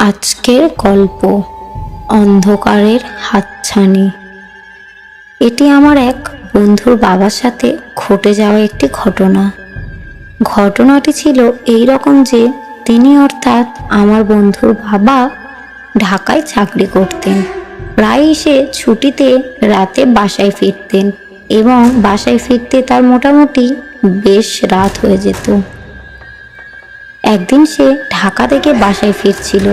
আজকের গল্প অন্ধকারের হাতছানি। এটি আমার এক বন্ধুর বাবার সাথে ঘটে যাওয়া একটি ঘটনা। ঘটনাটি ছিল এই রকম যে তিনি অর্থাৎ আমার বন্ধুর বাবা ঢাকায় চাকরি করতেন। প্রায়ই সে ছুটিতে রাতে বাসায় ফিরতেন এবং বাসায় ফিরতে তার মোটামুটি বেশ রাত হয়ে যেত। একদিন সে ঢাকা থেকে বাসায় ফিরছিল।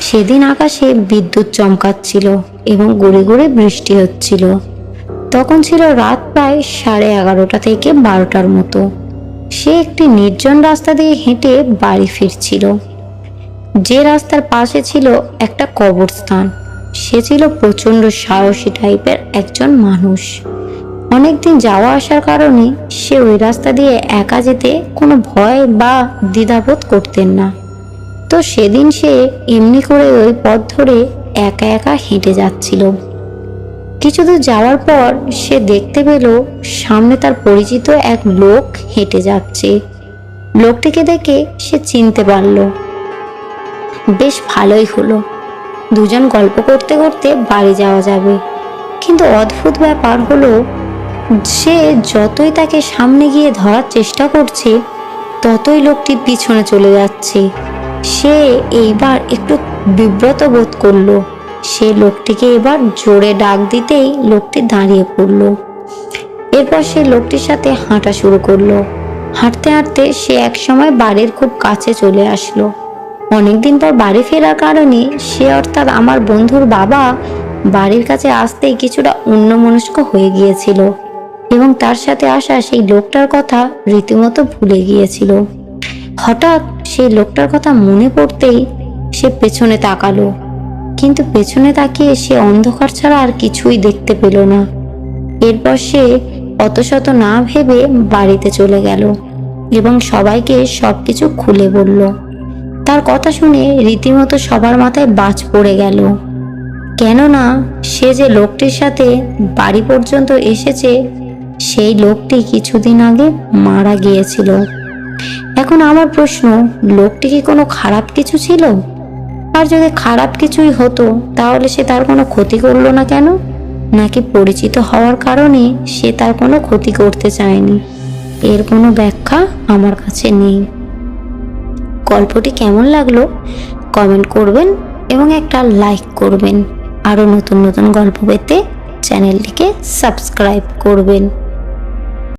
সেদিন আকাশে বিদ্যুৎ চমকাচ্ছিল এবং গুড়ি গুড়ি বৃষ্টি হচ্ছিল। তখন ছিল রাত প্রায় 11:30 থেকে 12টার মতো। সে একটি নির্জন রাস্তা দিয়ে হেঁটে বাড়ি ফিরছিল। যে রাস্তার পাশে ছিল একটা কবরস্থান। সে ছিল প্রচণ্ড সাহসী টাইপের একজন মানুষ। অনেকদিন যাওয়া আসার কারণে সে ওই রাস্তা দিয়ে একা যেতে কোনো ভয় বা দ্বিধাবোধ করতেন না। তো সেদিন সে এমনি করে ওই পথ ধরে একা একা হেঁটে যাচ্ছিল। কিছু দূর যাওয়ার পর সে দেখতে পেল সামনে তার পরিচিত এক লোক হেঁটে যাচ্ছে। লোকটিকে দেখে সে চিনতে পারল। বেশ ভালোই হলো, দুজন গল্প করতে করতে বাড়ি যাওয়া যাবে। কিন্তু অদ্ভুত ব্যাপার হলো, সে যতই তাকে সামনে গিয়ে ধরার চেষ্টা করছে ততই লোকটি পিছনে চলে যাচ্ছে। সে এইবার একটু বিব্রত বোধ করলো। সে লোকটিকে এবার জোরে ডাক দিতেই লোকটি দাঁড়িয়ে পড়ল। এরপর সে লোকটির সাথে হাঁটা শুরু করলো। হাঁটতে হাঁটতে সে একসময় বাড়ির খুব কাছে চলে আসলো। অনেকদিন পর বাড়ি ফেরার কারণে সে অর্থাৎ আমার বন্ধুর বাবা বাড়ির কাছে আসতেই কিছুটা অন্যমনস্ক হয়ে গিয়েছিল এবং তার সাথে আসা সেই লোকটার কথা রীতিমতো ভুলে গিয়েছিল। হঠাৎ সেই লোকটার কথা মনে পড়তেই সে পেছনে তাকালো, কিন্তু পেছনে তাকিয়ে সে অন্ধকার ছাড়া আর কিছুই দেখতে পেল না। এরপর সে অতশত না ভেবে বাড়িতে চলে গেল এবং সবাইকে সবকিছু খুলে বলল। তার কথা শুনে রীতিমতো সবার মাথায় বাজ পড়ে গেল, কেননা সে যে লোকটির সাথে বাড়ি পর্যন্ত এসেছে সেই লোকটি কিছুদিন আগে মারা গিয়েছিল। এখন আমার প্রশ্ন, লোকটি কি কোনো খারাপ কিছু ছিল? আর যদি খারাপ কিছুই হতো তাহলে সে তার কোনো ক্ষতি করলো না কেন? নাকি পরিচিত হওয়ার কারণে সে তার কোনো ক্ষতি করতে চায়নি? এর কোনো ব্যাখ্যা আমার কাছে নেই। গল্পটি কেমন লাগলো কমেন্ট করবেন এবং একটা লাইক করবেন। আরও নতুন নতুন গল্প পেতে চ্যানেলটিকে সাবস্ক্রাইব করবেন।